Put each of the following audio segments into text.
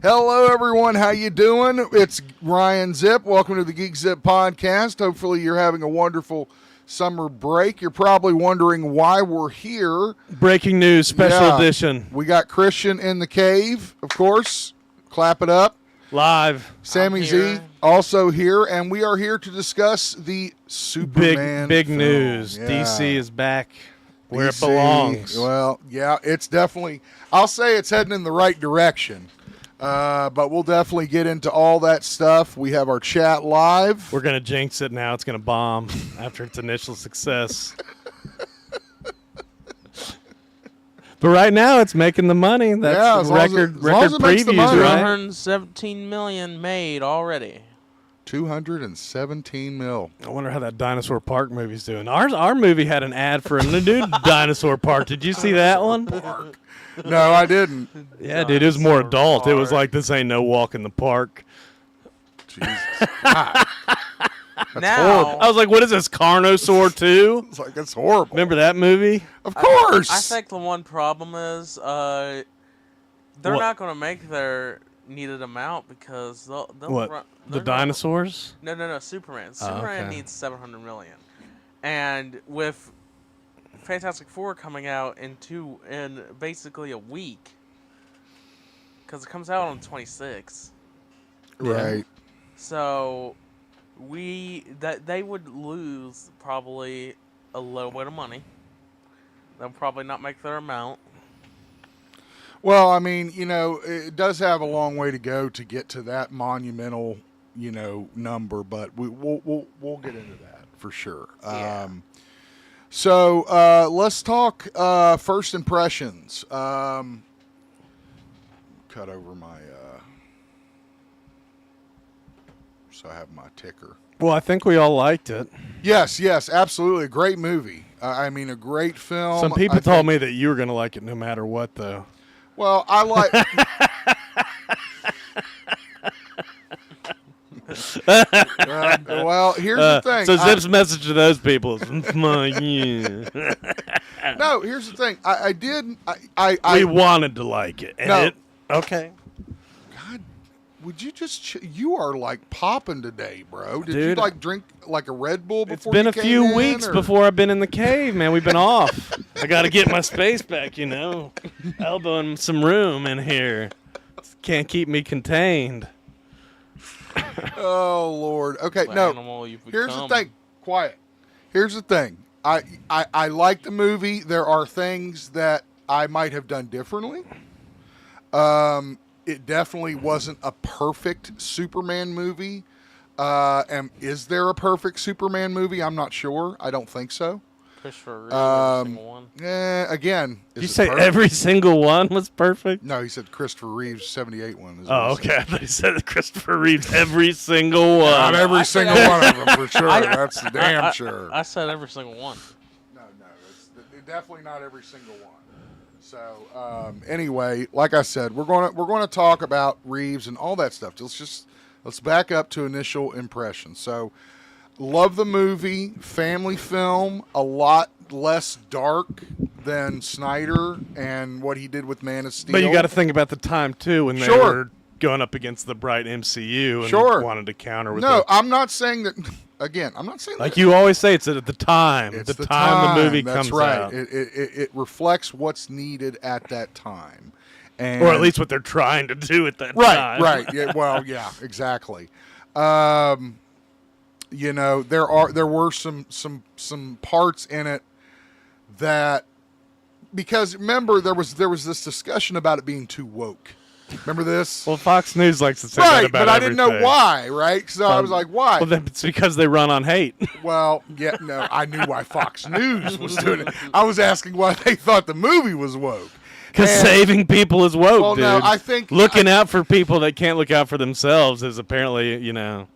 Hello, everyone. How you doing? It's Ryan Zip. Welcome to the GeekZip podcast. Hopefully, you're having a wonderful summer break. You're probably wondering why we're here. Breaking news, special edition. We got Christian in the cave, of course. Clap it up. Live. Sammy Z also here, and we are here to discuss the Superman Big film. news. Yeah. DC is back where DC, it belongs. Well, yeah, it's definitely, I'll say it's heading in the right direction. But we'll definitely get into all that stuff. We have our chat live. We're going to jinx it now. It's going to bomb after its initial success. But right now, it's making the money. That's record previews, right? 217 million made already. 217 mil. I wonder how that Dinosaur Park movie's doing. Our movie had an ad for a new Dinosaur Park. Did you see that one? Park. No, I didn't. Yeah, dude, it was more adult. It was like, this ain't no walk in the park. Jesus God. Now, horrible. I was like, what is this, Carnosaur 2? It's like, it's horrible. Remember that movie? Of course. I think the one problem is they're not going to make their needed amount because they'll what? The dinosaurs? No, Superman. Superman needs 700 million. And with Fantastic Four coming out in basically a week, because it comes out on 26. Right. So they would lose probably a little bit of money. They'll probably not make their amount. Well, I mean, it does have a long way to go to get to that monumental, number, but we'll get into that for sure. Yeah. So let's talk first impressions. Cut over my so I have my ticker. Well, I think we all liked it. Yes, absolutely. A great movie. I mean, a great film. Some people told me that you were going to like it no matter what, though. Well, I like... well, here's the thing. So Zip's message to those people is, no, here's the thing. I we wanted to like it. And okay. God, would you just... you are like popping today, bro. Did Dude, you like drink like a Red Bull before it's been you a came few in, weeks or? before I've been in the cave, man. We've been off. I got to get my space back, elbowing some room in here. Can't keep me contained. Oh, Lord. Okay, no. Here's the thing. Quiet. Here's the thing. I like the movie. There are things that I might have done differently. It definitely wasn't a perfect Superman movie. And is there a perfect Superman movie? I'm not sure. I don't think so. Christopher Reeve, every single one. Again, Did you say perfect? Every single one was perfect? No, he said Christopher Reeve's 78 one. Oh, okay. I thought he said Christopher Reeve's every single one. Not every single one of them, for sure. That's damn sure. I said every single one. No, it's definitely not every single one. So, anyway, like I said, we're going to talk about Reeves and all that stuff. Let's back up to initial impressions. So, love the movie, family film, a lot less dark than Snyder and what he did with Man of Steel. But you got to think about the time too when they were going up against the bright MCU and wanted to counter with. No, I'm not saying that. Again, I'm not saying like that. You always say, it's at the time. It's the time the movie comes That's out. right. It reflects what's needed at that time. And or at least what they're trying to do at that time. Right. Yeah, well, yeah, exactly. There were some parts in it that, because remember there was this discussion about it being too woke. Remember this? Well, Fox News likes to say that about but I didn't know why, right? So I was like, why? Well, it's because they run on hate. Well, yeah, no, I knew why Fox News was doing it. I was asking why they thought the movie was woke. Because saving people is woke, well, dude. no, I think looking out for people that can't look out for themselves is apparently, and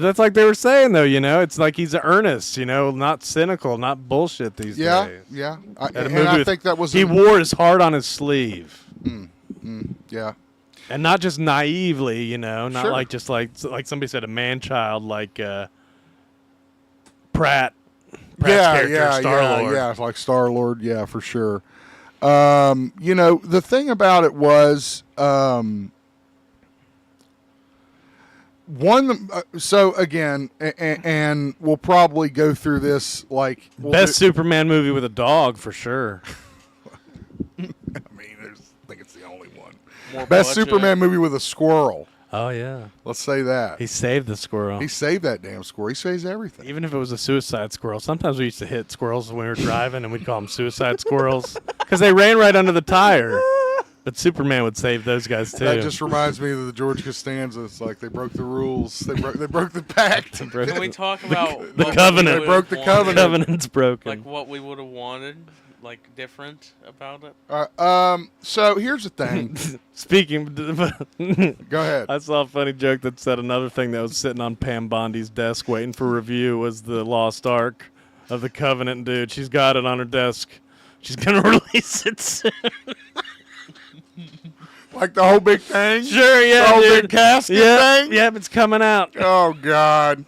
that's like they were saying, though, it's like he's earnest, not cynical, not bullshit these days. Yeah. I think that was... He wore his heart on his sleeve. Yeah. And not just naively, not Sure. like just like somebody said, a man-child like Pratt's character, Star-Lord. Yeah, like Star-Lord, yeah, for sure. The thing about it was... so again, and we'll probably go through this like best Superman movie with a dog for sure. I think it's the only one. More Best budget. Superman movie with a squirrel. Oh yeah, Let's say that he saved the squirrel. he saved that damn squirrel. He saves everything. Even if it was a suicide squirrel, sometimes we used to hit squirrels when we were driving, and we'd call them suicide squirrels because they ran right under the tire. But Superman would save those guys too. That just reminds me of the George Costanza. It's like they broke the rules. They broke the pact. Can we talk about the what covenant? we They broke the would've covenant. wanted? Covenant's broken. Like what we would have wanted, like different about it. So here's the thing. Speaking, Go ahead. I saw a funny joke that said another thing that was sitting on Pam Bondi's desk waiting for review was the Lost Ark of the Covenant, dude. She's got it on her desk. She's gonna release it soon. Like the whole big thing. Sure, yeah, The whole dude. big casket thing. Yep, it's coming out. Oh God.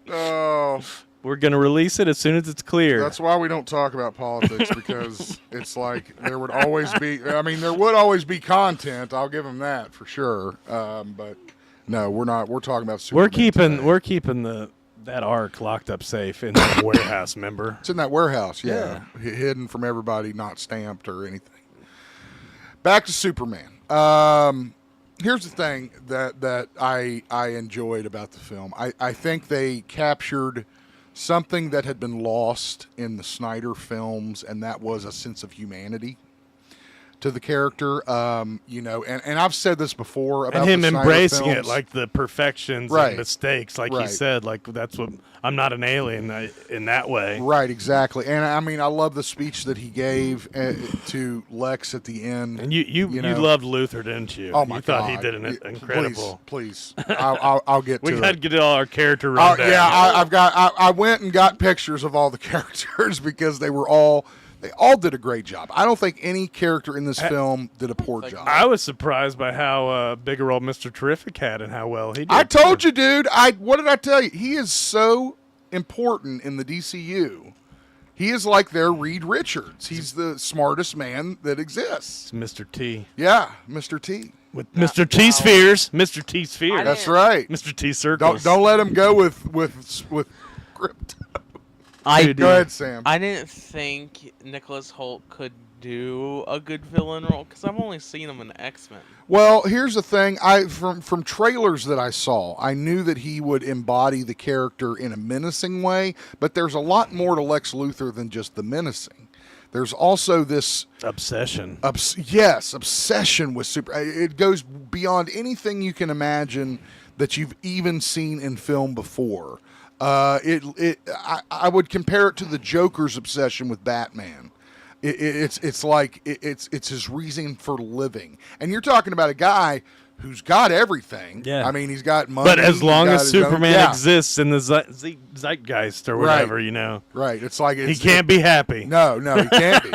Oh. We're gonna release it as soon as it's clear. That's why we don't talk about politics, because it's like there would always be content. I'll give them that for sure. But no, we're not. We're talking about Superman today. We're keeping that ark locked up safe in the warehouse. Remember? It's in that warehouse, yeah. Hidden from everybody, not stamped or anything. Back to Superman. Here's the thing that I enjoyed about the film. I think they captured something that had been lost in the Snyder films, and that was a sense of humanity to the character. And I've said this before about And him the Snyder embracing films. it, like the perfections Right. and mistakes, like he Right. said, like that's what I'm not an alien in that way. Right, exactly. And I love the speech that he gave to Lex at the end. And you loved Luther, didn't you? Oh my You thought God! he did an incredible. Please. I'll get to We it. got to get all our character rundown. I went and got pictures of all the characters because they all did a great job. I don't think any character in this film did a poor job. I was surprised by how big a role Mr. Terrific had and how well he did. I told you, dude. What did I tell you? He is so important in the DCU. He is like their Reed Richards. He's the smartest man that exists. It's Mr. T. Yeah, Mr. T. With Mr. T Spheres. Mr. T Spheres. That's right. Mr. T Circles. Don't let him go with crypto. Dude, Go ahead, Sam. I didn't think Nicholas Hoult could do a good villain role because I've only seen him in X-Men. Well, here's the thing. From trailers that I saw, I knew that he would embody the character in a menacing way, but there's a lot more to Lex Luthor than just the menacing. There's also this obsession. Obsession with super. It goes beyond anything you can imagine that you've even seen in film before. I would compare it to the Joker's obsession with Batman. It's his reason for living. And you're talking about a guy who's got everything. Yeah. I mean, he's got money. But as long he's got as his own- Superman yeah. exists in the zeitgeist or whatever, Right. It's like he can't be happy. No, he can't be.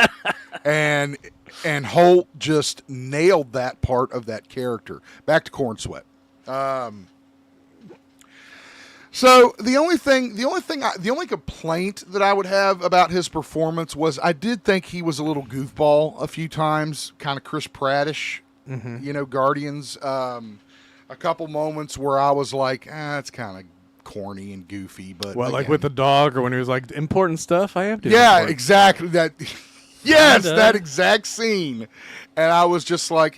And Holt just nailed that part of that character. Back to Corn Sweat. So the only complaint that I would have about his performance was I did think he was a little goofball a few times, kind of Chris Prattish, Guardians. A couple moments where I was like, it's kind of corny and goofy, but Well, like again, with the dog, or when he was like, important stuff I have to do. yeah, important exactly that. Yes, Kinda. that exact scene. And I was just like,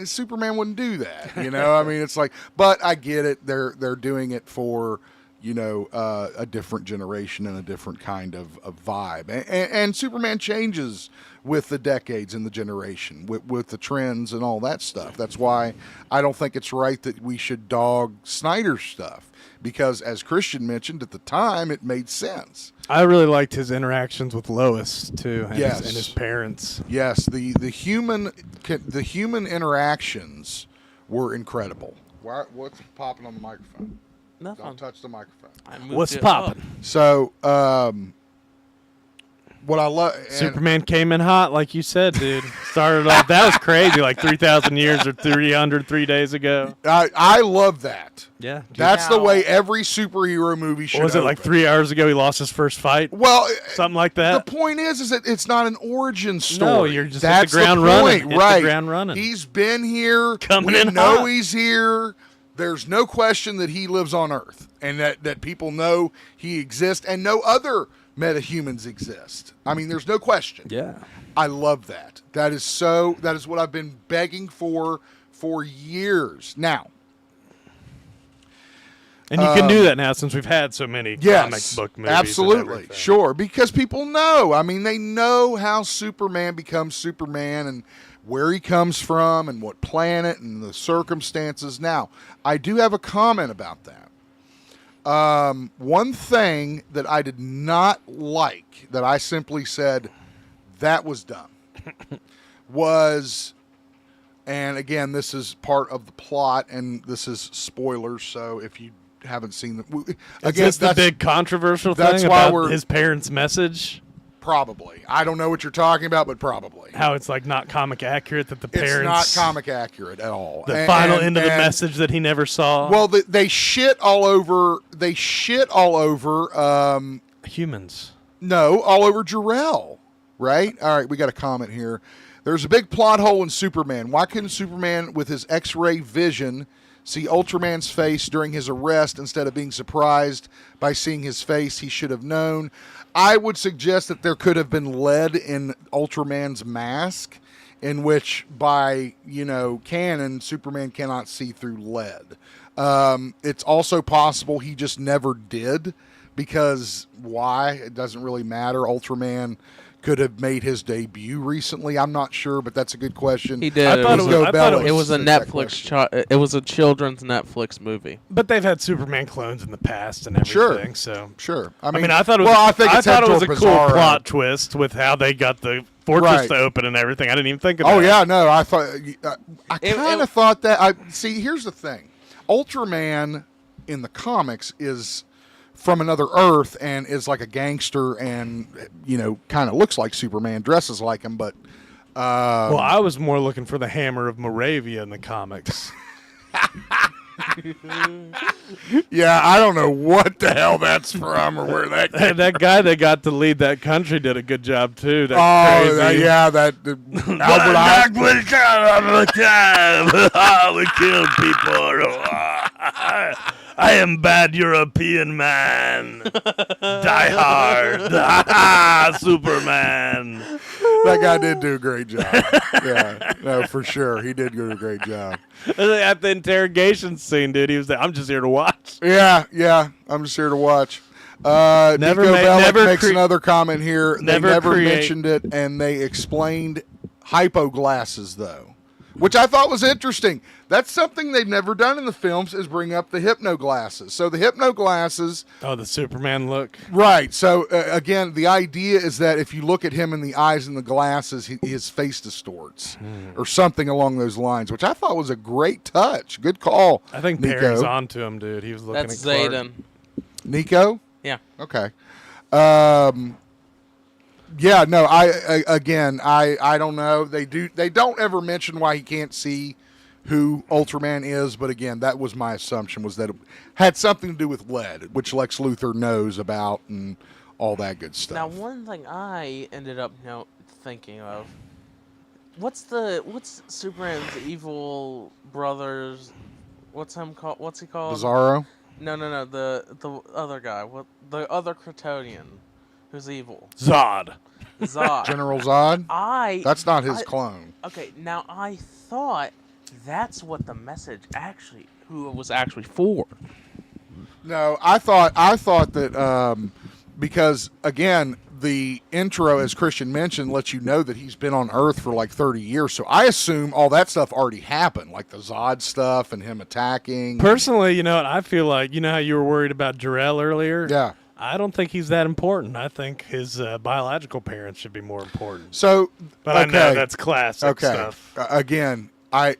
Superman wouldn't do that. I mean, it's like, but I get it. They're doing it for, a different generation and a different kind of vibe. And Superman changes with the decades and the generation, with the trends and all that stuff. That's why I don't think it's right that we should dog Snyder's stuff, because as Christian mentioned, at the time it made sense. I really liked his interactions with Lois too, and, Yes. and his parents. Yes, the human interactions were incredible. What's popping on the microphone? Nothing. Don't touch the microphone. I moved What's it popping? up. So, what I love, Superman came in hot, like you said, dude. Started off. That was crazy, like 3,000 years or 303 days ago. I love that. Yeah. That's the Now- way every superhero movie should. What was it, like open. 3 hours ago he lost his first fight? Well, Something like the that? point is that it's not an origin story. No, you're just hit the That's ground the running. point, Hit the right? ground running. He's been here. Coming we in know hot. he's here. There's no question that he lives on Earth, and that people know he exists, and no other metahumans exist. I mean, there's no question. Yeah. I love that. That is what I've been begging for years now. And you can do that now since we've had so many comic book movies. absolutely, and everything. sure, because people know. I mean, they know how Superman becomes Superman and where he comes from and what planet and the circumstances. Now, I do have a comment about that. One thing that I did not like, that I simply said that was dumb, was, and again, this is part of the plot, and this is spoilers, so if you haven't seen the Is again, this the big controversial that's thing why about we're- his parents' message? probably. I don't know what you're talking about, but probably. How it's like not comic accurate that the It's parents... not comic accurate at all. The final end of the message that he never saw. Well, they shit all over. They shit all over. Humans. No, all over Jor-El. Right. All right. We got a comment here. There's a big plot hole in Superman. Why couldn't Superman, with his X-ray vision, see Ultraman's face during his arrest instead of being surprised by seeing his face? He should have known. I would suggest that there could have been lead in Ultraman's mask, in which, by canon, Superman cannot see through lead. It's also possible he just never did, because why? It doesn't really matter. Ultraman could have made his debut recently. I'm not sure, but that's a good question. He did. I thought It was a That Netflix. It was a children's Netflix movie. But they've had Superman clones in the past and everything, so... Sure. I mean, I thought it was, well, I think it's thought it was a Hector cool Pizarro. plot twist with how they got the fortress Right. to open and everything. I didn't even think of that. Oh yeah, no, I thought I It- kind of thought that. I see. Here's the thing: Ultraman in the comics is from another Earth and is like a gangster, and kind of looks like Superman, dresses like him, but. Well, I was more looking for the Hammer of Moravia in the comics. Yeah, I don't know what the hell that's from or where that. And that guy that got to lead that country did a good job too. That Oh, crazy. that Albert Einstein. We kill people. I am bad European man. Die hard. Superman. That guy did do a great job. Yeah, no, for sure, he did do a great job. At the interrogation scene, dude, he was like, I'm just here to watch. Yeah, I'm just here to watch. Nico Bellic makes another comment here. They never mentioned it, and they explained hypo glasses, though, which I thought was interesting. That's something they've never done in the films, is bring up the hypno glasses. So the hypno glasses... Oh, the Superman look. Right. So, again, the idea is that if you look at him in the eyes and the glasses, his face distorts or something along those lines, which I thought was a great touch. Good call, I think Nico. Perry's onto him, dude. He was looking That's at Clark. Zayden. Nico? Yeah. Okay. Yeah, no, I don't know. They don't ever mention why he can't see who Ultraman is, but again, that was my assumption, was that it had something to do with lead, which Lex Luthor knows about and all that good stuff. Now, one thing I ended up thinking of, what's Superman's evil brother's? What's he called? Bizarro? No, the other guy. What, the other Kryptonian who's evil? Zod. Zod. General Zod? That's not his I- clone. Okay, now I thought that's what the message who it was actually for. No, I thought that because again, the intro, as Christian mentioned, lets you know that he's been on Earth for like 30 years. So I assume all that stuff already happened, like the Zod stuff and him attacking. Personally, you know what? I feel like, you know how you were worried about Jarrell earlier? Yeah. I don't think he's that important. I think his biological parents should be more important. So, But I know that's classic stuff. Again, I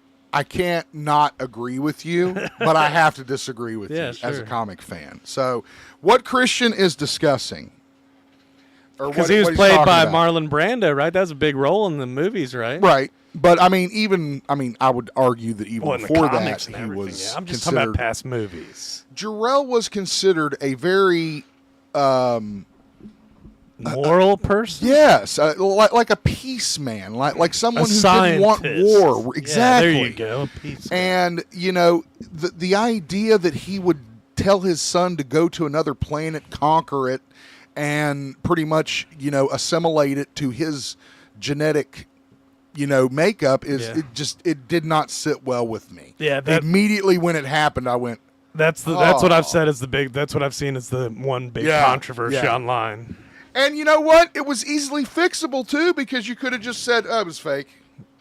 can't not agree with you, but I have to disagree with you as a comic fan. So, what Christian is discussing, or because what he was he's played talking by about. Marlon Brando, right? That was a big role in the movies, right? Right. But I mean, I would argue that even Well, in the before comics that, and he everything, was. yeah. I'm just talking considered, about past movies. Jarrell was considered a very, Moral person? yes, like a peace man, like someone A who didn't want scientist. war. Exactly. Yeah, there you go. Peace. And you know, the idea that he would tell his son to go to another planet, conquer it, and pretty much, you know, assimilate it to his genetic, you know, makeup is it did not sit well with me. Yeah, immediately when it happened, I went. That's what I've said is the big. That's what I've seen as the one big controversy online. And you know what? It was easily fixable too, because you could have just said, "Oh, it was fake."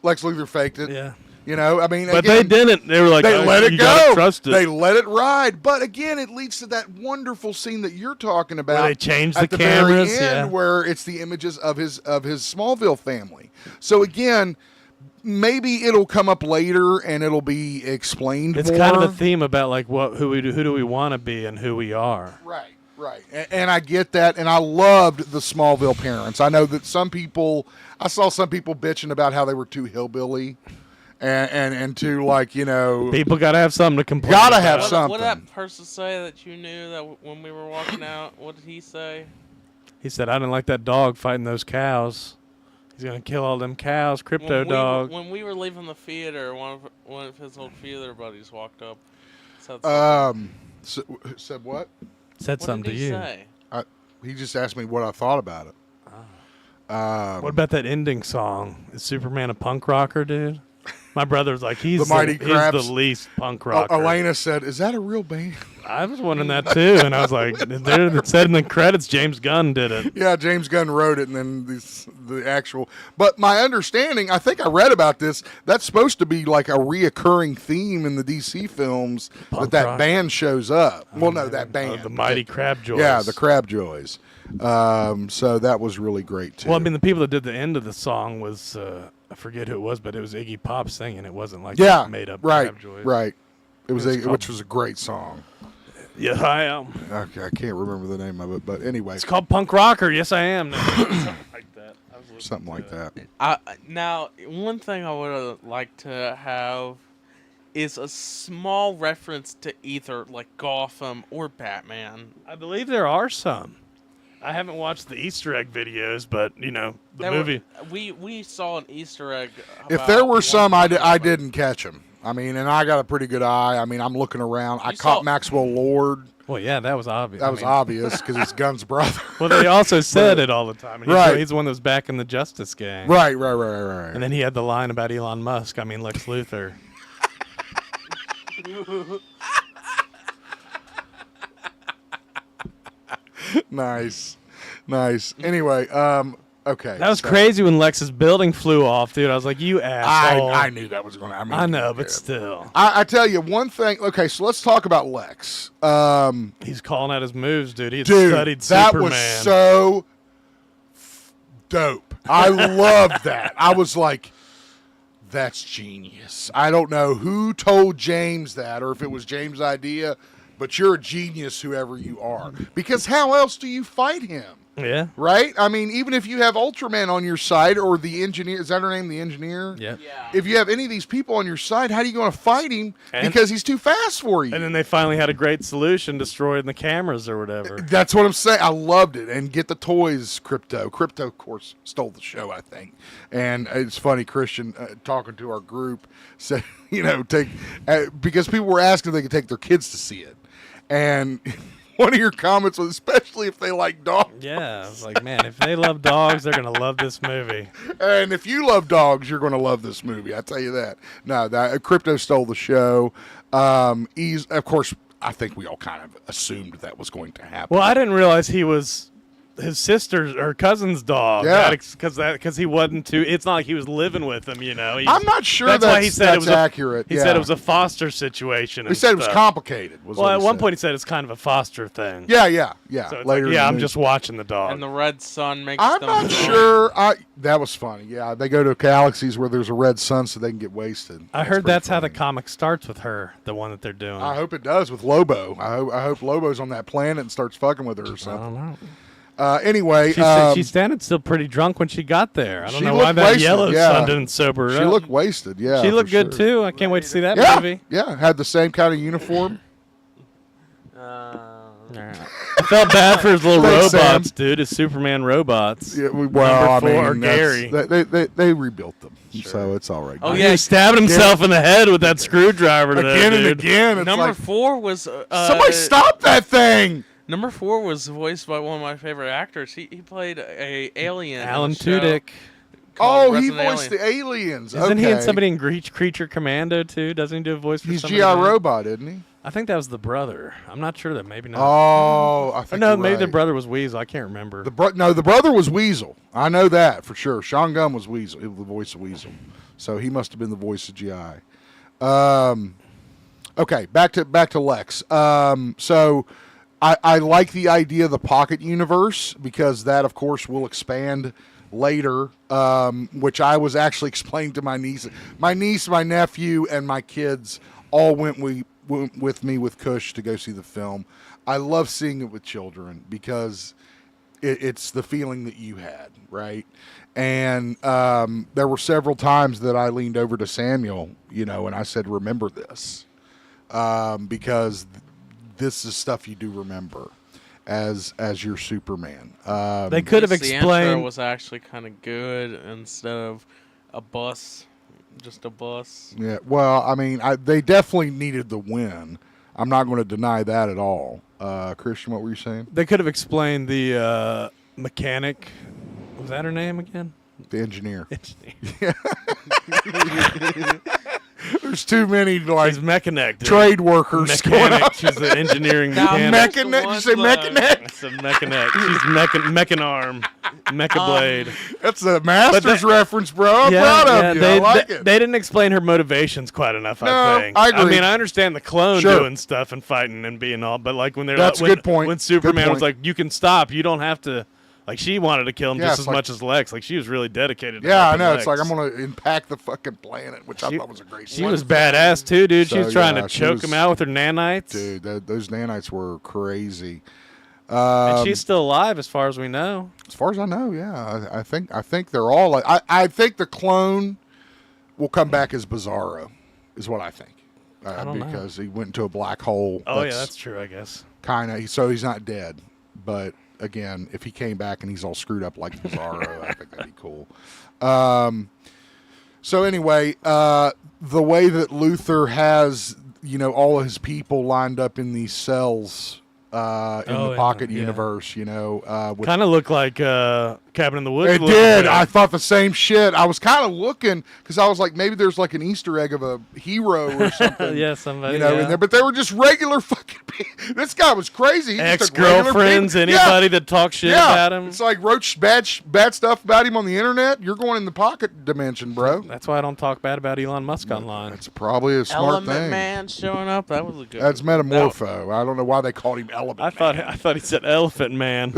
Lex Luthor faked it. Yeah. You know, I mean, But again, they didn't. They were like, they let it you go. gotta trust it. They let it ride. But again, it leads to that wonderful scene that you're talking about. Where they changed at the very cameras, end, where it's the images of his Smallville family. So again, maybe it'll come up later and it'll be explained. It's more. kind of a theme about like who do we want to be and who we are. Right. Right, and I get that, and I loved the Smallville parents. I know that I saw some people bitching about how they were too hillbilly, and too, like, you know, People gotta have something to complain. Gotta about. have something. What did that person say that you knew that when we were walking out? What did he say? He said, "I didn't like that dog fighting those cows. He's gonna kill all them cows." Crypto dog. When we were leaving the theater, one of his old theater buddies walked up. Said said what? Said what something did to he you. say? He just asked me what I thought about it. What about that ending song? Is Superman a punk rocker, dude? My brother's like, he's The Mighty he's Crabs. the least punk rocker. Elena said, "Is that a real band?" I was wondering that too, and I was like, it said in the credits James Gunn did it. Yeah, James Gunn wrote it, and then the actual. But my understanding, I think I read about this. That's supposed to be like a reoccurring theme in the DC films, Punk that rock. band shows up. Well, no, that band, The Mighty Crab Joys. Yeah, the Crab Joys. So that was really great too. Well, I mean, the people that did the end of the song was I forget who it was, but it was Iggy Pop singing. It wasn't like made up right, Crab Joys. right. It was It's called- which was a great song. Yeah, I am. Okay, I can't remember the name of it, but anyway, It's called Punk Rocker. Yes, I am. Now. Something like that. I was listening something to like it. that. Now, one thing I would have liked to have is a small reference to either like Gotham or Batman. I believe there are some. I haven't watched the Easter egg videos, but you know the movie. We saw an Easter egg. If there were about some, one I of them. didn't catch them. I mean, and I got a pretty good eye. I mean, I'm looking around. I You caught saw- Maxwell Lord. Well, yeah, that was obvious. That was obvious because it's Gunn's brother. Well, they also said it all the time. And Right. He's the one that was back in the Justice Gang. Right. And then he had the line about Elon Musk. I mean, Lex Luthor. Nice. Anyway, okay. That was so crazy when Lex's building flew off, dude. I was like, you asshole. I knew that was going to. I know, but still. I tell you one thing. Okay, so let's talk about Lex. He's calling out his moves, dude. He had Dude, studied that Superman. was so dope. I loved that. I was like, that's genius. I don't know who told James that or if it was James' idea, but you're a genius, whoever you are. Because how else do you fight him? Yeah. Right? I mean, even if you have Ultraman on your side or the engineer, is that her name, the engineer? Yeah. Yeah. If you have any of these people on your side, how are you going to fight him? And- Because he's too fast for you. And then they finally had a great solution, destroying the cameras or whatever. That's what I'm saying. I loved it. And get the toys, Crypto. Crypto, of course, stole the show, I think. And it's funny, Christian, talking to our group, said, because people were asking if they could take their kids to see it. And one of your comments was, especially if they like dogs. Yeah. I was like, man, if they love dogs, they're going to love this movie. And if you love dogs, you're going to love this movie. I tell you that. No, Crypto stole the show. He's, of course, I think we all kind of assumed that was going to happen. Well, I didn't realize he was his sister's or cousin's dog. Yeah. Because he wasn't too. It's not like he was living with him, you know. I'm not sure that's why he said that's it was accurate. He said it was a foster situation. He said it was complicated. Well, at one point he said it's kind of a foster thing. Yeah. So it's Later, I'm just watching the dog. And the red sun makes I'm them not drunk. sure. That was funny. Yeah, they go to galaxies where there's a red sun so they can get wasted. I heard that's how the funny. comic starts with her, the one that they're doing. I hope it does with Lobo. I hope Lobo's on that planet and starts fucking with her or I something. don't know. Anyway, She's standing still pretty drunk when she got there. I don't she know why looked that wasted, yellow yeah. sun didn't sober her she up. looked wasted. Yeah, She looked for good sure. too. I can't wait to see that Yeah, movie. yeah, had the same kind of uniform. I felt bad for his little Thanks, robots, Sam. dude. His Superman robots. Yeah, Number well, I 4 mean, or Gary. they rebuilt them, so it's all right. Oh, He yeah. was stabbing himself in the head with that screwdriver today, again and dude. again. It's Number like, 4 was somebody stop that thing. Number 4 was voiced by one of my favorite actors. He played a alien. Alan in a show Tudyk. called Oh, he Resident voiced Alien. the aliens. Isn't he in Okay. somebody in Creature Commando too? Doesn't he do a voice for He's somebody? G.I. in that? Robot, isn't he? I think that was the brother. I'm not sure that maybe not. Oh, I Or think no, you're maybe the right. brother was Weasel. I can't remember. The brother was Weasel. I know that for sure. Sean Gunn was Weasel, the voice of Weasel. So he must have been the voice of GI. Okay, back to Lex. So I like the idea of the Pocket Universe because that, of course, will expand later, which I was actually explaining to my niece. My niece, my nephew, and my kids all went with me with Kush to go see the film. I love seeing it with children because it's the feeling that you had, right? And there were several times that I leaned over to Samuel, and I said, remember this, because this is stuff you do remember as your Superman. They could have The intro explained. was actually kind of good instead of a bus, just a bus. Yeah, well, I mean, they definitely needed the win. I'm not going to deny that at all. Christian, what were you saying? They could have explained the mechanic. Was that her name again? The engineer. There's too many She's mechanic. dude. trade workers going Mechanic. up. She's an engineering Now, mechanic. Mechanic? the You say ones that- mechanic? That's a mechanic. She's mechan arm. Mecha blade. That's a Masters reference, bro. I'm proud of you. I like it. They didn't explain her motivations quite enough, No, I think. I agree. mean, I understand the clone Sure. doing stuff and fighting and being all, but like when they're That's a like, good point. When Good Superman was point. like, you can stop, you don't have to. Like she wanted to kill him Yeah, just it's as like- much as Lex. Like she was really dedicated. To Yeah, I helping know. Lex. It's like I'm going to impact the fucking planet, which I She- thought was a great She was scene. badass too, dude. She So, was trying yeah, to she choke was- him out with her nanites. Dude, those nanites were crazy. And she's still alive, as far as we know. As far as I know, yeah. I think they're all like. I think the clone will come back as Bizarro, is what I think. I don't know. Because he went into a black hole. Oh yeah, that's true. I guess. kind of. So he's not dead, but again, if he came back and he's all screwed up like Bizarro, I think that'd be cool. So anyway, the way that Luther has, all of his people lined up in these cells in the Pocket Universe, with Kind of looked like Cabin in the Woods. it a little did. bit. I thought the same shit. I was kind of looking because I was like, maybe there's like an Easter egg of a hero or something. Yeah, somebody. in yeah. there, but they were just regular fucking people. This guy was crazy. He just took regular Ex-girlfriends, people. anybody that talks shit about him. It's like wrote bad stuff about him on the internet. You're going in the pocket dimension, bro. That's why I don't talk bad about Elon Musk online. That's probably a smart Element thing. Man showing up. That was a good. That's Metamorpho. I don't know why they called him Element I thought he said Elephant Man.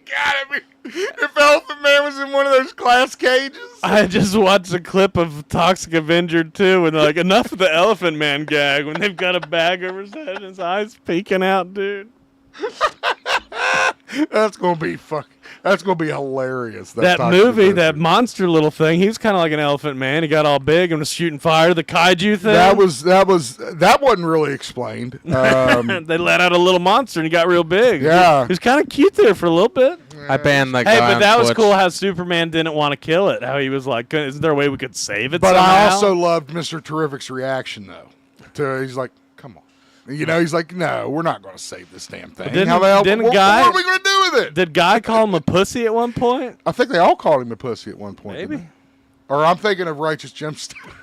God, if Elephant Man was in one of those glass cages. I just watched a clip of Toxic Avenger 2 and they're like, enough of the Elephant Man gag when they've got a bag over his head and his eyes peeking out, dude. That's gonna be That's gonna be hilarious. That Toxic movie, Avenger. that monster little thing, he was kind of like an elephant man. He got all big and was shooting fire. The kaiju thing. That wasn't really explained. They let out a little monster and he got real big. Yeah. He was kind of cute there for a little bit. I banned that guy. Hey, but on that was Twitch. cool how Superman didn't want to kill it. How he was like, isn't there a way we could save it But somehow? I also loved Mr. Terrific's reaction though. He's like, come on. He's like, no, we're not going to save this damn thing. Didn't- How the hell? didn't what Guy- are we going to do with it? Did Guy call him a pussy at one point? I think they all called him a pussy at one point. Maybe. didn't they? Or I'm thinking of Righteous Gemstone.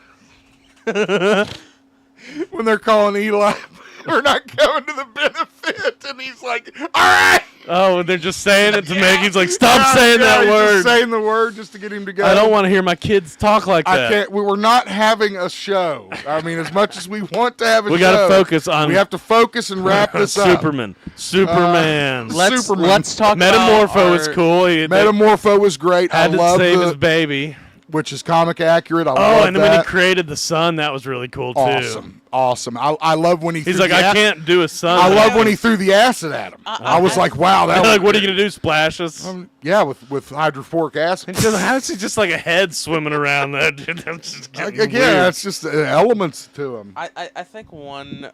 when they're calling Eli, we're not coming to the benefit, and he's like, all right. Oh, they're just saying it to make. He's like, stop saying that he's word. Just saying the word just to get him to go. I don't want to hear my kids talk like that. I can't. We were not having a show. I mean, as much as we want to have a show, we got to focus on. We have to focus and wrap this up. Superman. Let's talk. Metamorpho was cool. Metamorpho was great. Had I love to save his baby, which is comic accurate. I love and then when he created the sun, that was really cool too. Awesome. I love when he's like, I can't do a sun. I love when he threw the acid at him. I was like, wow, that was like, what are you gonna do? Splash us? Yeah, with hydroforic acid. How is he just like a head swimming around that? Again, that's just elements to him. I think one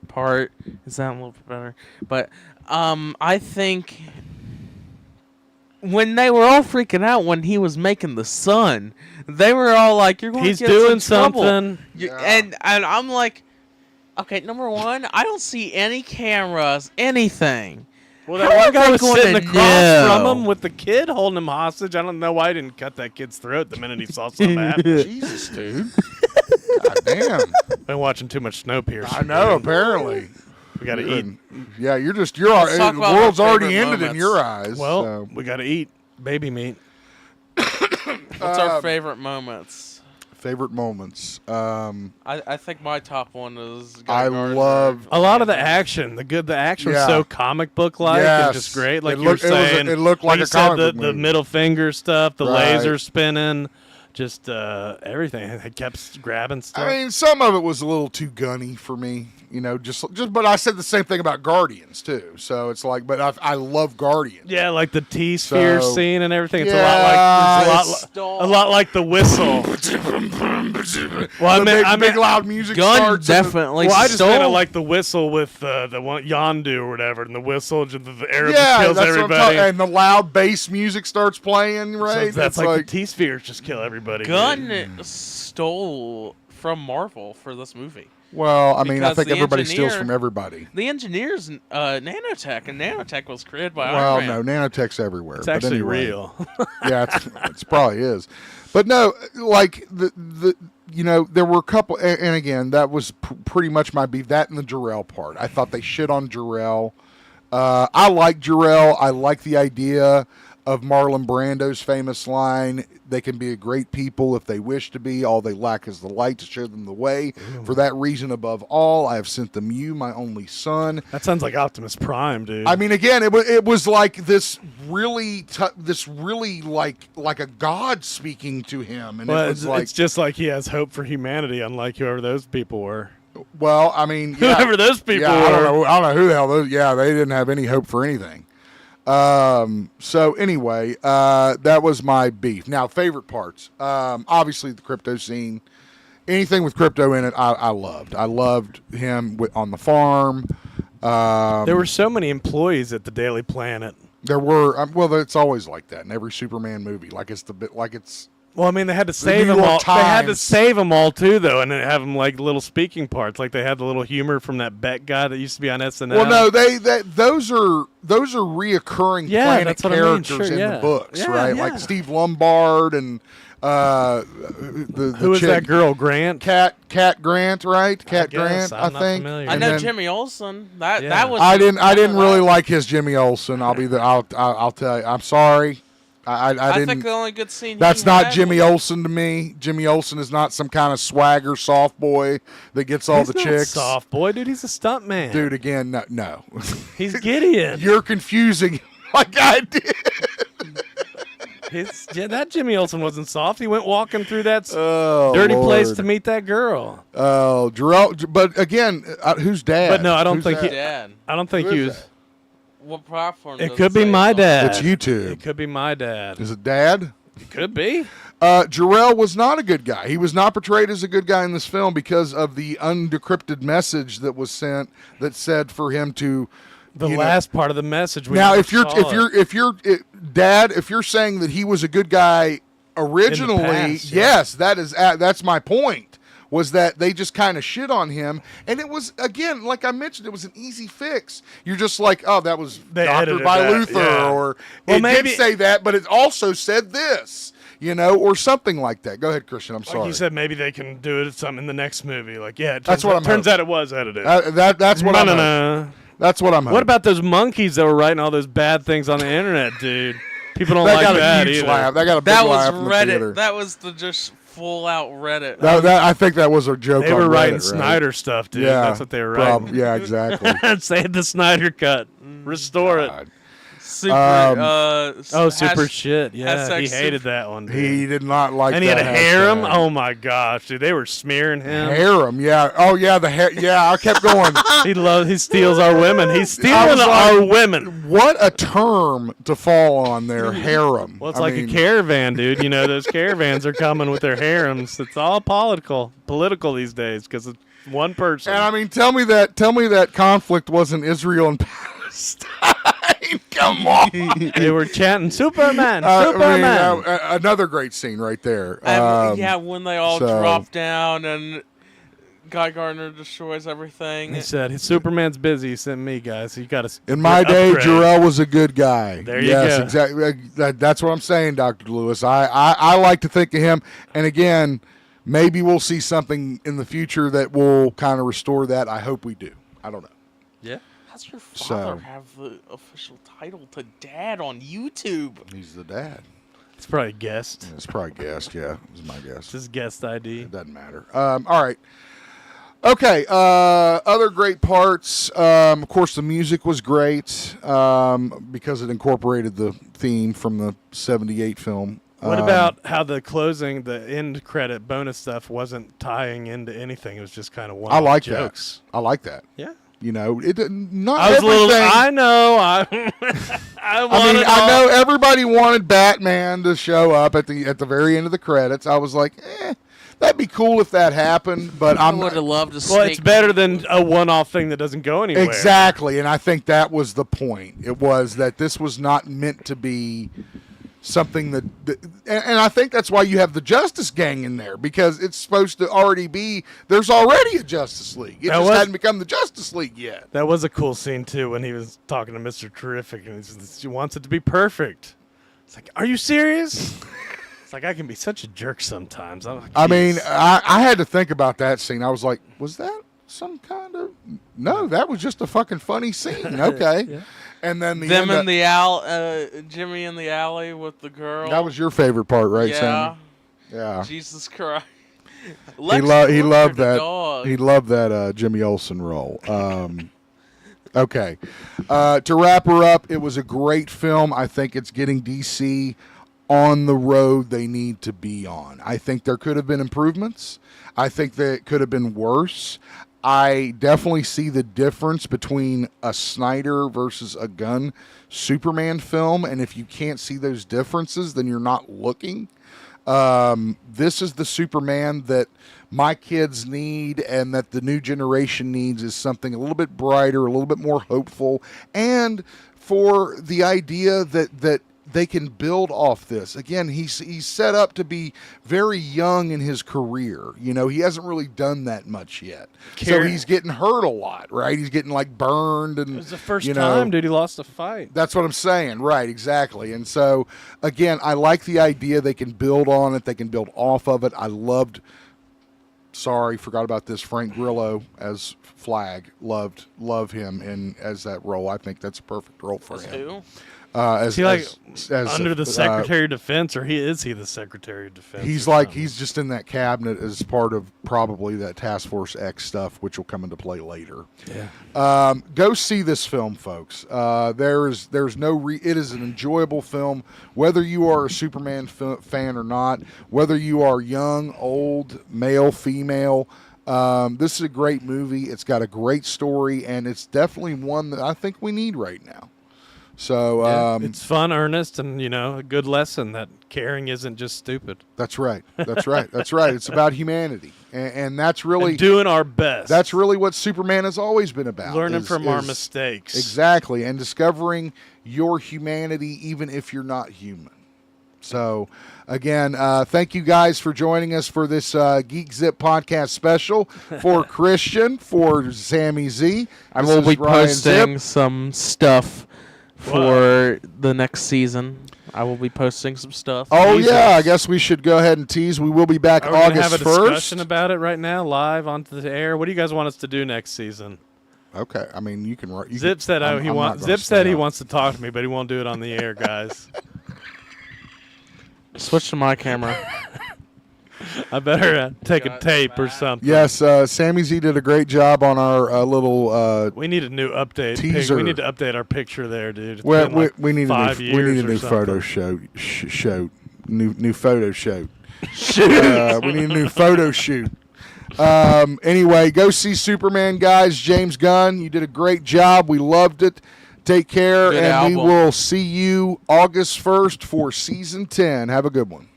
part is that a little bit better, but I think when they were all freaking out when he was making the sun, they were all like, "You're going to get doing something," Yeah. and I'm like, "Okay, number one, I don't see any cameras, anything." Well, that one guy was sitting across from him with the kid holding him hostage. I don't know why he didn't cut that kid's throat the minute he saw something happen. Jesus, dude. God damn. Been watching too much Snowpiercer. I know. Apparently. We got to eat. Yeah, the world's already ended in your eyes. Well, so. we got to eat baby meat. What's our favorite moments? Favorite moments. I think my top one is. I love a lot of the action. The action was so comic book like and just great. Like you were saying, it looked like a comic book movie. The middle finger stuff, the laser spinning. Just everything. It kept grabbing stuff. I mean, some of it was a little too gunny for me, but I said the same thing about Guardians too. So it's like, but I love Guardians. Yeah, like the T-sphere scene and everything. It's a lot like the whistle. Well, I mean, loud music starts. Definitely. I just meant it like the whistle with the one Yondu or whatever, and the whistle, the arrow just kills everybody. And the loud bass music starts playing, right? So that's like the T-spheres just kill everybody. Gunn stole from Marvel for this movie. Well, I mean, I think everybody steals from everybody. The engineers, Nanotech, and Nanotech was created by Iron Man. No, Nanotech's everywhere. It's actually real. Yeah, it probably is. But no, like there were a couple, and again, that was pretty much my beef. That and the Jarrell part. I thought they shit on Jarrell. I like Jarrell. I like the idea of Marlon Brando's famous line, "They can be a great people if they wish to be. All they lack is the light to show them the way. For that reason, above all, I have sent them you, my only son." That sounds like Optimus Prime, dude. I mean, again, it was like this really like a god speaking to him, and it's just like he has hope for humanity, unlike whoever those people were. Well, I mean, whoever those people were. I don't know who the hell those. Yeah, they didn't have any hope for anything. So anyway, that was my beef. Now, favorite parts. Obviously the crypto scene. Anything with crypto in it, I loved. I loved him on the farm. There were so many employees at the Daily Planet. There were. Well, it's always like that in every Superman movie. Well, I mean, they had to save them all. They had to save them all too, though, and then have them like little speaking parts. Like they had the little humor from that Bet guy that used to be on SNL. Well, no, those are reoccurring Planet characters in the books, right? Yeah. Like Steve Lombard and who is that girl? Grant. Cat Grant, right? Cat Grant, I think. I know Jimmy Olsen. That was. I didn't really like his Jimmy Olsen. I'll tell you. I'm sorry. I didn't. think the only good scene. That's not Jimmy Olsen to me. Jimmy Olsen is not some kind of swagger soft boy that gets all the chicks. Soft boy, dude. He's a stunt man. Dude, again, no. He's Gideon. You're confusing like I did. That Jimmy Olsen wasn't soft. He went walking through that dirty place to meet that girl. Oh, Jarrell. But again, who's dad? But no, I don't think dad. I don't think he was. That? What platform? It could be my dad. It's YouTube. It could be my dad. Is it dad? It could be. Jarrell was not a good guy. He was not portrayed as a good guy in this film because of the undecrypted message that was sent that said for him to. The last part of the message. Now, if you're dad, if you're saying that he was a good guy originally, past, yes, that's my point. Was that they just kind of shit on him, and it was, again, like I mentioned, it was an easy fix. You're just like, oh, that was doctored by Luther, or it did say that, but it also said this. or something like that. Go ahead, Christian. I'm sorry. Like you said, maybe they can do it in the next movie. Like, yeah, That's what I'm turns hoping. out it was edited. That's what I'm hoping. That's what I'm hoping. What about those monkeys that were writing all those bad things on the internet, dude? People don't They like got that a huge either. laugh. They got a big That was laugh in the Reddit. theater. That was the just full out Reddit. I think that was a joke. They on were writing Reddit, right? Snyder stuff, dude. Yeah, That's what they were writing. Yeah, exactly. Say the Snyder cut. Restore it. God. Super. Super shit. Yeah, he hashtag hated that one. Dude. He did not like And he that had a harem. hashtag. Oh my gosh, dude! They were smearing him. Harem, yeah. Oh yeah, the hair. Yeah, I kept going. He steals our women. He's I stealing was our like, women. What a term to fall on there, harem. Well, it's a caravan, dude. You know, those caravans are coming with their harems. It's all political these days because it's one person. And I mean, tell me that conflict wasn't Israel and Palestine. Come on. They were chanting Superman, I Superman. mean, another great scene right there. Yeah, when they all so- drop down and Guy Gardner destroys everything. He said, Superman's busy. He sent me, guys. You got to. In my day, Jor-El was a good guy. There you yes, go. Exactly. That's what I'm saying, Dr. Lewis. I like to think of him. And again, maybe we'll see something in the future that will kind of restore that. I hope we do. I don't know. Yeah. How's your father have the official title to Dad on YouTube? He's the dad. It's probably guest. Yeah, it's probably guessed. Yeah, it's my guess. It's his guest ID. It doesn't matter. All right. Okay. Other great parts. Of course, the music was great because it incorporated the theme from the '78 film. What about how the end credit bonus stuff wasn't tying into anything? It was just kind of one. I like jokes. that. I like that. Yeah. You know, it not I was everything. I know. I know everybody wanted Batman to show up at the very end of the credits. I was like, that'd be cool if that happened, but I would have loved to. Well, it's better than a one-off thing that doesn't go anywhere. Exactly, and I think that was the point. It was that this was not meant to be something and I think that's why you have the Justice Gang in there, because it's supposed to already be, there's already a Justice League. It just hadn't become the Justice League yet. That was a cool scene too when he was talking to Mr. Terrific and he wants it to be perfect. It's like, are you serious? It's like, I can be such a jerk sometimes. I mean, I had to think about that scene. I was like, was that some kind of, no, that was just a fucking funny scene. Okay. Yeah. And then Jimmy in the alley with the girl. That was your favorite part, right, yeah. Sammy? Yeah. Jesus Christ. He loved that. Dog. He loved that Jimmy Olsen role. Okay. To wrap her up, it was a great film. I think it's getting DC on the road they need to be on. I think there could have been improvements. I think that it could have been worse. I definitely see the difference between a Snyder versus a Gunn Superman film, and if you can't see those differences, then you're not looking. This is the Superman that my kids need and that the new generation needs, is something a little bit brighter, a little bit more hopeful, and for the idea that they can build off this. Again, he's set up to be very young in his career. You know, he hasn't really done that much yet. So he's getting hurt a lot, right? He's getting like burned. And it was the first time, dude, he lost a fight. That's what I'm saying. Right, exactly. And so, again, I like the idea they can build on it. They can build off of it. I loved, forgot about this, Frank Grillo as Flag. Love him as that role. I think that's a perfect role for him. Who? Is he under the Secretary of Defense, or is he the Secretary of Defense? He's just in that cabinet as part of probably that Task Force X stuff, which will come into play later. Yeah. Go see this film, folks. There's no it is an enjoyable film, whether you are a Superman fan or not, whether you are young, old, male, female. This is a great movie. It's got a great story, and it's definitely one that I think we need right now. So it's fun, earnest, and a good lesson that caring isn't just stupid. That's right. That's right. That's right. It's about humanity, and that's really doing our best. That's really what Superman has always been about. Learning from our mistakes, exactly, and discovering your humanity, even if you're not human. So, again, thank you guys for joining us for this GeekZip podcast special. For Christian, for Sammy Z, I will be posting some stuff for the next season I will be posting some stuff. Oh, Jesus. yeah, I guess we should go ahead and tease. We will be back Are we gonna August have a 1st. discussion about it right now, live onto the air? What do you guys want us to do next season? Okay, I mean, you can... Zip said Zip said he wants to talk to me, but he won't do it on the air, guys. Switch to my camera. I better take a tape or something. Yes, Sammy Z did a great job on our little We need a new update. teaser. We need to update our picture there, dude. It's well, been like we need 5 a years new or photo something. shoot. New photo shoot. We need a new photo shoot. Anyway, go see Superman, guys. James Gunn, you did a great job. We loved it. Take care, Good and we album. will see you August 1st for season 10. Have a good one.